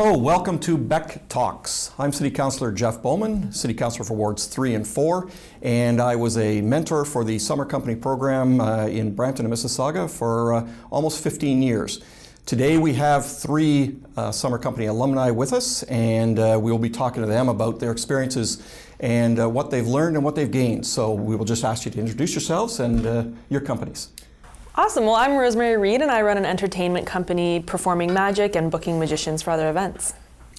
Hello, welcome to BEC Talks. I'm City Councillor Jeff Bowman, City Councillor for Wards 3 and 4, and I was a mentor for the Summer Company program in Brampton and Mississauga for almost 15 years. Today we have three Summer Company alumni with us, and we will be talking to them about their experiences and what they've learned and what they've gained. So we will just ask you to introduce yourselves and your companies. Awesome. Well, I'm Rosemary Reed, and I run an entertainment company performing magic and booking magicians for other events.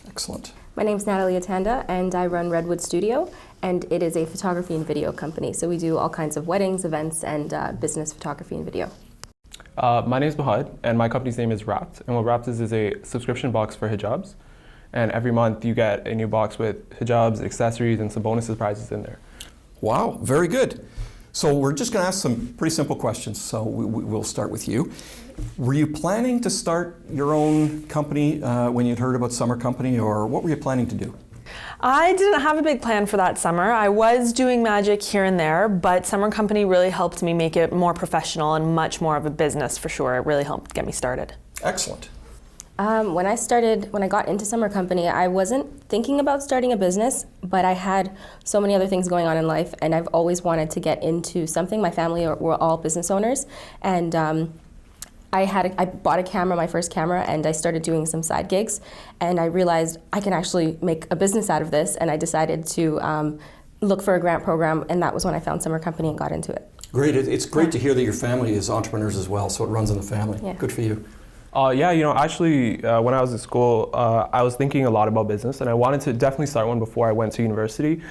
Excellent. My name's Natalie Atanda, and I run Redwood Studio, and it is a photography and video company. So we do all kinds of weddings, events, and business photography and video. My name is Bahad, and my company's name is Wrapped. And what Wrapped is a subscription box for hijabs. And every month you get a new box with hijabs, accessories, and some bonus surprises in there. Wow, very good. So we're just going to ask some pretty simple questions. So we'll start with you. Were you planning to start your own company when you'd heard about Summer Company, or what were you planning to do? I didn't have a big plan for that summer. I was doing magic here and there, but Summer Company really helped me make it more professional and much more of a business for sure. It really helped get me started. Excellent. When I got into Summer Company, I wasn't thinking about starting a business, but I had so many other things going on in life, and I've always wanted to get into something. My family were all business owners, and I bought a camera, my first camera, and I started doing some side gigs, and I realized I can actually make a business out of this, and I decided to look for a grant program, and that was when I found Summer Company and got into it. Great. It's great to hear that your family is entrepreneurs as well, so it runs in the family. Yeah. Good for you. Actually, when I was in school, I was thinking a lot about business, and I wanted to definitely start one before I went to university.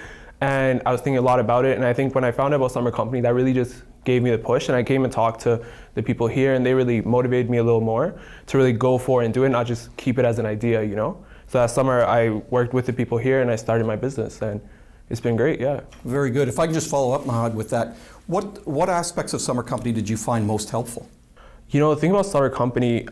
And I was thinking a lot about it, and I think when I found out about Summer Company, that really just gave me the push, and I came and talked to the people here, and they really motivated me a little more to really go for it and do it, not just keep it as an idea, you know? So that summer, I worked with the people here, and I started my business, and it's been great, yeah. Very good. If I can just follow up, Mahad, with that, what aspects of Summer Company did you find most helpful? You know, the thing about Summer Company,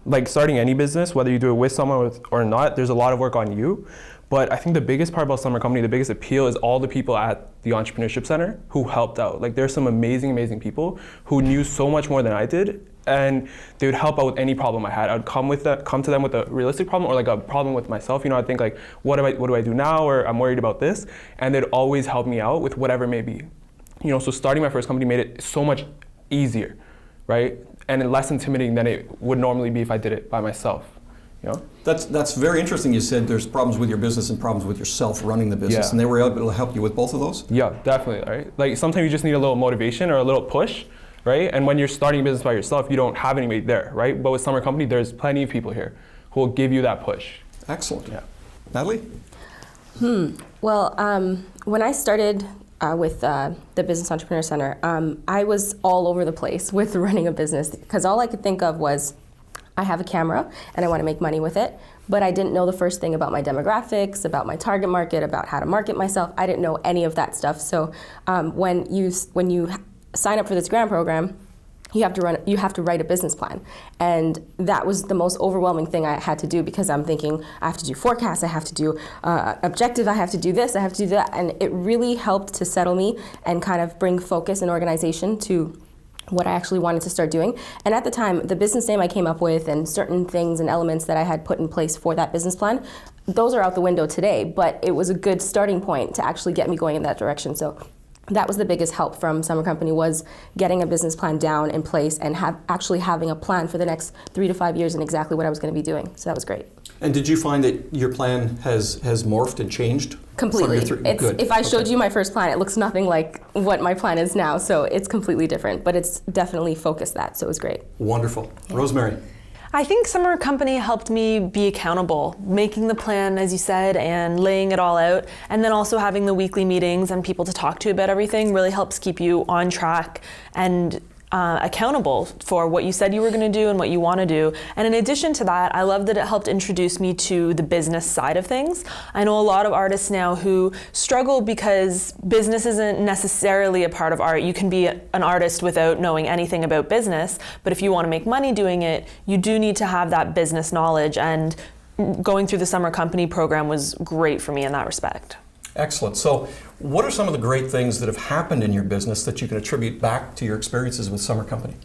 like starting any business, whether you do it with someone or not, there's a lot of work on you. But I think the biggest part about Summer Company, the biggest appeal is all the people at the Entrepreneurship Center who helped out. Like there's some amazing, amazing people who knew so much more than I did, and they would help out with any problem I had. I'd come to them with a realistic problem or like a problem with myself. You know, I'd think like, what do I do now? Or I'm worried about this. And they'd always help me out with whatever it may be. You know, so starting my first company made it so much easier, right? And less intimidating than it would normally be if I did it by myself, you know? That's very interesting. You said there's problems with your business and problems with yourself running the business, Yeah. and they were able to help you with both of those? Yeah, definitely, right? Like sometimes you just need a little motivation or a little push, right? And when you're starting a business by yourself, you don't have anybody there, right? But with Summer Company, there's plenty of people here who will give you that push. Excellent. Yeah. Natalie? Well, when I started with the Business Entrepreneur Center, I was all over the place with running a business because all I could think of was, I have a camera and I want to make money with it, but I didn't know the first thing about my demographics, about my target market, about how to market myself. I didn't know any of that stuff. So when you sign up for this grant program, you have to write a business plan. And that was the most overwhelming thing I had to do because I'm thinking, I have to do forecasts, I have to do objective, I have to do this, I have to do that. And it really helped to settle me and kind of bring focus and organization to what I actually wanted to start doing. And at the time, the business name I came up with and certain things and elements that I had put in place for that business plan, those are out the window today, but it was a good starting point to actually get me going in that direction. So that was the biggest help from Summer Company, was getting a business plan down in place and actually having a plan for the next 3 to 5 years and exactly what I was going to be doing. So that was great. And did you find that your plan has morphed and changed? Completely. Good. If I showed you my first plan, it looks nothing like what my plan is now. So it's completely different, but it's definitely focused that. So it was great. Wonderful. Yeah. Rosemary? I think Summer Company helped me be accountable, making the plan, as you said, and laying it all out, and then also having the weekly meetings and people to talk to about everything really helps keep you on track and accountable for what you said you were going to do and what you want to do. And in addition to that, I love that it helped introduce me to the business side of things. I know a lot of artists now who struggle because business isn't necessarily a part of art. You can be an artist without knowing anything about business, but if you want to make money doing it, you do need to have that business knowledge, and going through the Summer Company program was great for me in that respect. Excellent. So what are some of the great things that have happened in your business that you can attribute back to your experiences with Summer Company?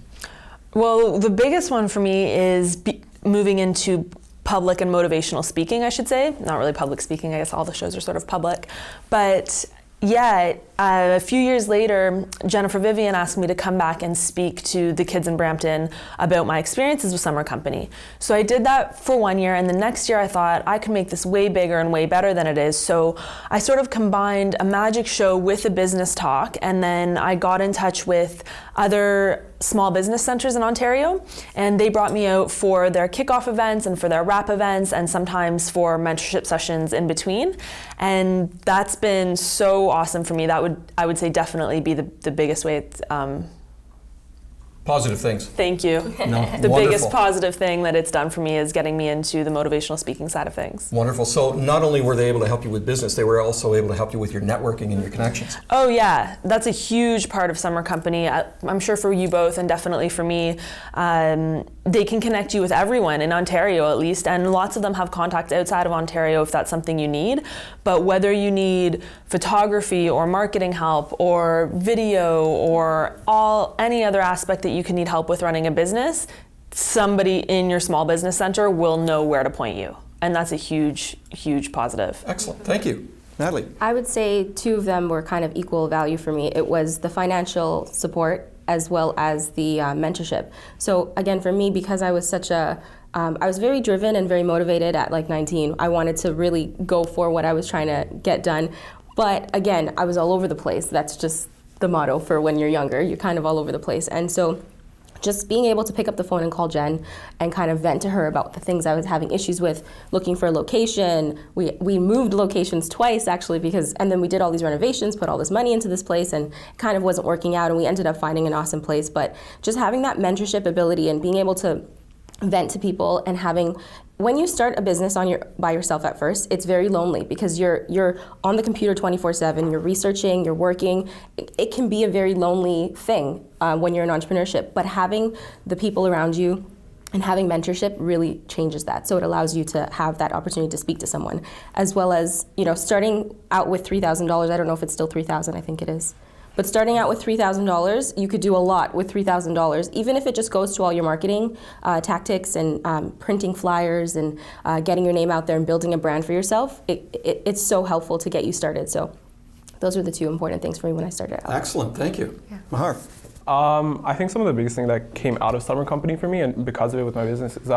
Well, the biggest one for me is moving into public and motivational speaking, I should say. Not really public speaking, I guess all the shows are sort of public. But yeah, a few years later, Jennifer Vivian asked me to come back and speak to the kids in Brampton about my experiences with Summer Company. So I did that for 1 year, and the next year I thought I could make this way bigger and way better than it is. So I sort of combined a magic show with a business talk, and then I got in touch with other small business centers in Ontario, and they brought me out for their kickoff events and for their wrap events and sometimes for mentorship sessions in between. And that's been so awesome for me. That I would say definitely be the biggest way it's, Positive things. thank you. No, The wonderful. biggest positive thing that it's done for me is getting me into the motivational speaking side of things. Wonderful. So not only were they able to help you with business, they were also able to help you with your networking and your connections. Oh yeah, that's a huge part of Summer Company. I'm sure for you both and definitely for me, they can connect you with everyone in Ontario at least, and lots of them have contacts outside of Ontario if that's something you need. But whether you need photography or marketing help or video or any other aspect that you can need help with running a business, somebody in your small business center will know where to point you. And that's a huge, huge positive. Excellent. Thank you. Natalie. I would say two of them were kind of equal value for me. It was the financial support as well as the mentorship. So again, for me, because I was I was very driven and very motivated at like 19. I wanted to really go for what I was trying to get done. But again, I was all over the place. That's just the motto for when you're younger. You're kind of all over the place. And so just being able to pick up the phone and call Jen and kind of vent to her about the things I was having issues with, looking for a location. We moved locations twice actually and then we did all these renovations, put all this money into this place, and it kind of wasn't working out, and we ended up finding an awesome place. But just having that mentorship ability and being able to vent to people, and when you start a business by yourself at first, it's very lonely because you're on the computer 24/7, you're researching, you're working. It can be a very lonely thing when you're in entrepreneurship, but having the people around you and having mentorship really changes that. So it allows you to have that opportunity to speak to someone, as well as, starting out with $3,000. I don't know if it's still $3,000, I think it is. But starting out with $3,000, you could do a lot with $3,000, even if it just goes to all your marketing tactics and printing flyers and getting your name out there and building a brand for yourself. It's so helpful to get you started. So those were the two important things for me when I started out. Excellent. Thank you. Yeah. Mahar. I think some of the biggest thing that came out of Summer Company for me, and because of it with my business, is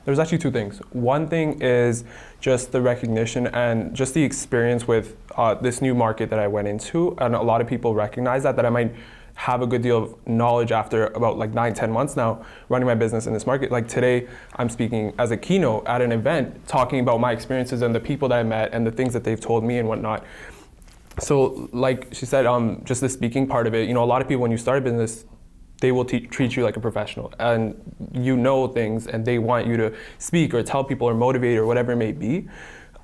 there's actually two things. One thing is just the recognition and just the experience with this new market that I went into, and a lot of people recognize that I might have a good deal of knowledge after about like 9-10 months now running my business in this market. Like today, I'm speaking as a keynote at an event talking about my experiences and the people that I met and the things that they've told me and whatnot. So like she said, just the speaking part of it, a lot of people when you start a business, they will treat you like a professional, and you know things, and they want you to speak or tell people or motivate or whatever it may be.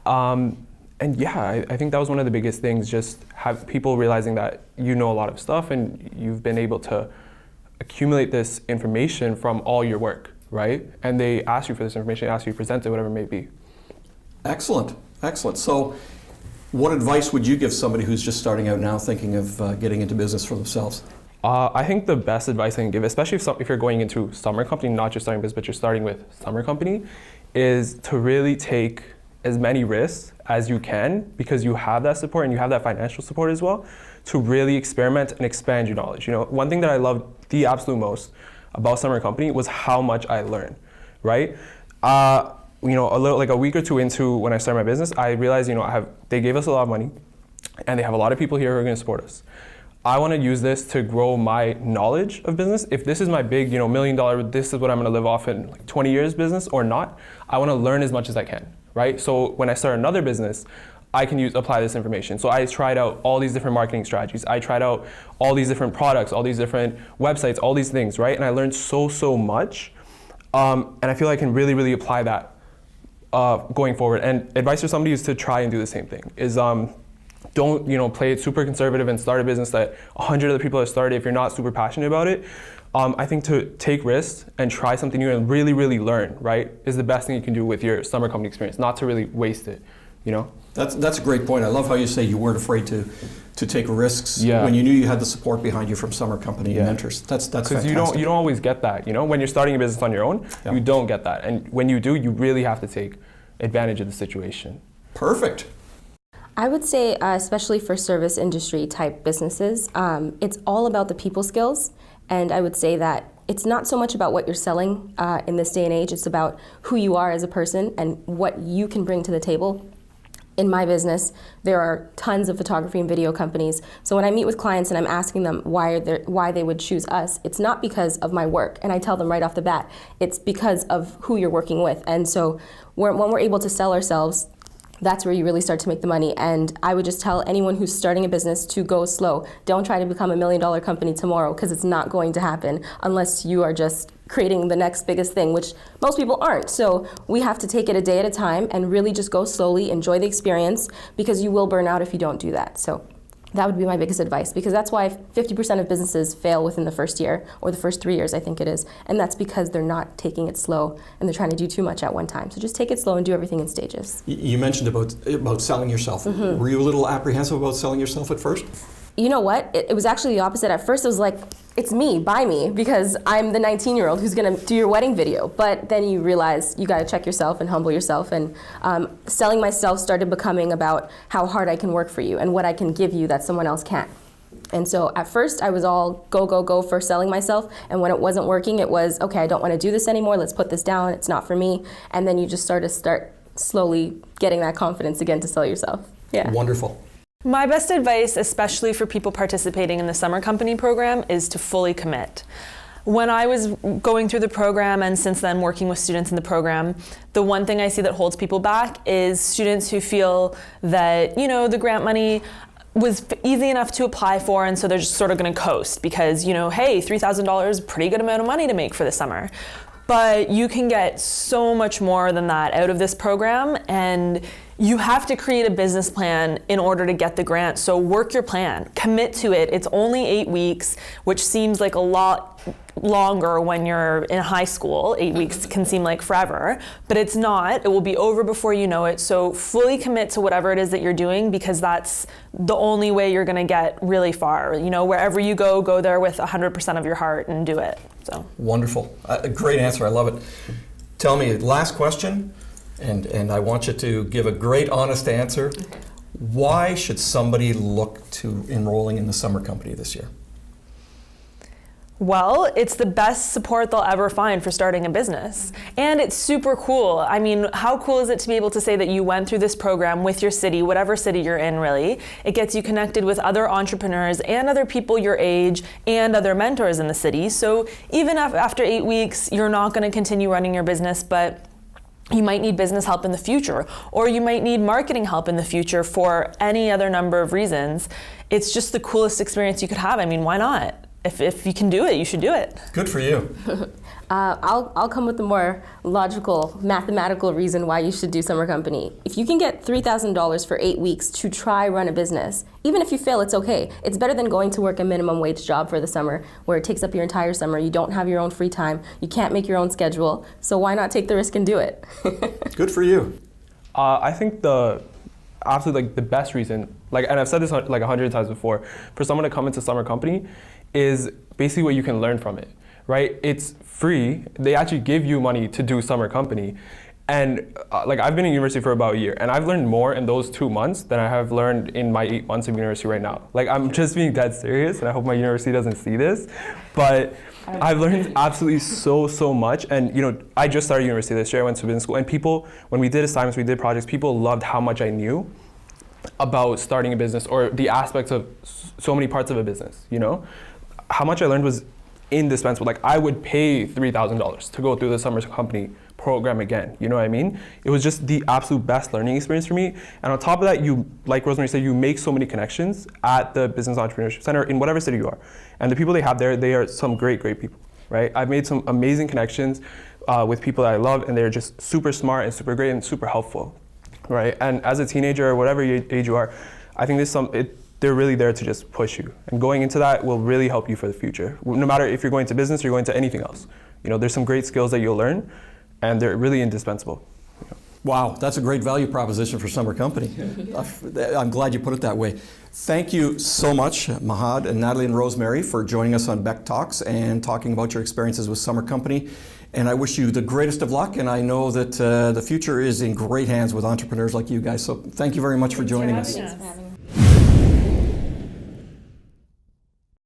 And yeah, I think that was one of the biggest things, just have people realizing that you know a lot of stuff and you've been able to accumulate this information from all your work, right? And they ask you for this information, ask you to present it, whatever it may be. Excellent. Excellent. So what advice would you give somebody who's just starting out now thinking of getting into business for themselves? I think the best advice I can give, especially if you're going into Summer Company, not just starting business, but you're starting with Summer Company, is to really take as many risks as you can, because you have that support and you have that financial support as well, to really experiment and expand your knowledge. One thing that I loved the absolute most about Summer Company was how much I learned, right? A little like a week or two into when I started my business, I realized, they gave us a lot of money and they have a lot of people here who are going to support us. I want to use this to grow my knowledge of business. If this is my big, $1 million, this is what I'm going to live off in like 20 years business or not, I want to learn as much as I can, right? So when I start another business, I can apply this information. So I tried out all these different marketing strategies. I tried out all these different products, all these different websites, all these things, right? And I learned so much. And I feel I can really, really apply that going forward. And advice for somebody is to try and do the same thing, is don't play it super conservative and start a business that 100 other people have started if you're not super passionate about it. I think to take risks and try something new and really, really learn, right, is the best thing you can do with your Summer Company experience, not to really waste it, you know? That's a great point. I love how you say you weren't afraid to take risks when you knew you had the support behind you from summer company mentors. That's because fantastic. you don't always get that, you know? When you're starting a business on your own, you don't get that. And when you do, you really have to take advantage of the situation. Perfect. I would say, especially for service industry type businesses, it's all about the people skills. And I would say that it's not so much about what you're selling in this day and age, it's about who you are as a person and what you can bring to the table. In my business, there are tons of photography and video companies. So when I meet with clients and I'm asking them why they would choose us, it's not because of my work. And I tell them right off the bat, it's because of who you're working with. And so when we're able to sell ourselves, that's where you really start to make the money. And I would just tell anyone who's starting a business to go slow. Don't try to become $1 million company tomorrow, because it's not going to happen unless you are just creating the next biggest thing, which most people aren't. So we have to take it a day at a time and really just go slowly, enjoy the experience, because you will burn out if you don't do that. So that would be my biggest advice, because that's why 50% of businesses fail within the first year, or the first 3 years, I think it is. And that's because they're not taking it slow and they're trying to do too much at one time. So just take it slow and do everything in stages. You mentioned about selling yourself. Were you a little apprehensive about selling yourself at first? You know what? It was actually the opposite. At first it was like, it's me, buy me, because I'm the 19-year-old who's gonna do your wedding video. But then you realize you gotta check yourself and humble yourself. And selling myself started becoming about how hard I can work for you and what I can give you that someone else can't. And so at first I was all go, go, go for selling myself. And when it wasn't working, it was, okay, I don't wanna do this anymore. Let's put this down. It's not for me. And then you just start slowly getting that confidence again to sell yourself. Yeah. Wonderful. My best advice, especially for people participating in the summer company program, is to fully commit. When I was going through the program and since then working with students in the program, the one thing I see that holds people back is students who feel that, you know, the grant money was easy enough to apply for, and so they're just sort of going to coast because, you know, hey, $3,000 is a pretty good amount of money to make for the summer. But you can get so much more than that out of this program, and you have to create a business plan in order to get the grant. So work your plan, commit to it. It's only 8 weeks, which seems like a lot longer when you're in high school. 8 weeks can seem like forever, but it's not. It will be over before you know it. So fully commit to whatever it is that you're doing, because that's the only way you're gonna get really far. You know, wherever you go there with 100% of your heart and do it. So wonderful. Great answer. I love it. Tell me, last question, and I want you to give a great, honest answer. Why should somebody look to enrolling in the summer company this year? Well, it's the best support they'll ever find for starting a business. And it's super cool. I mean, how cool is it to be able to say that you went through this program with your city, whatever city you're in, really. It gets you connected with other entrepreneurs and other people your age and other mentors in the city. So even after 8 weeks, you're not going to continue running your business, but you might need business help in the future, or you might need marketing help in the future for any other number of reasons. It's just the coolest experience you could have. I mean, why not? If you can do it, you should do it. Good for you. I'll come with a more logical, mathematical reason why you should do summer company. If you can get $3,000 for 8 weeks to try run a business, even if you fail, it's okay. It's better than going to work a minimum wage job for the summer, where it takes up your entire summer. You don't have your own free time. You can't make your own schedule. So why not take the risk and do it? Good for you. I think the best reason, and I've said this 100 times before, for someone to come into summer company is basically what you can learn from it, right? It's free. They actually give you money to do summer company. And I've been in university for about a year, and I've learned more in those 2 months than I have learned in my 8 months of university right now. I'm just being dead serious, and I hope my university doesn't see this, but I've learned absolutely so much. And you know, I just started university this year. I went to business school, and people, when we did assignments, we did projects, people loved how much I knew about starting a business, or the aspects of so many parts of a business, you know? How much I learned was indispensable. I would pay $3,000 to go through the summer company program again, you know what I mean? It was just the absolute best learning experience for me. And on top of that, you, like Rosemary said, you make so many connections at the Business Entrepreneurship Center in whatever city you are. And the people they have there, they are some great people, right? I've made some amazing connections with people that I love, and they're just super smart and super great and super helpful, right? And as a teenager or whatever age you are, I think they're really there to just push you. And going into that will really help you for the future. No matter if you're going to business or you're going to anything else. You know, there's some great skills that you'll learn, and they're really indispensable. You know. Wow, that's a great value proposition for Summer Company. I'm glad you put it that way. Thank you so much, Mahad and Natalie and Rosemary, for joining us on BEC Talks and talking about your experiences with Summer Company. And I wish you the greatest of luck, and I know that the future is in great hands with entrepreneurs like you guys. So thank you very much for joining us. Thanks for having us.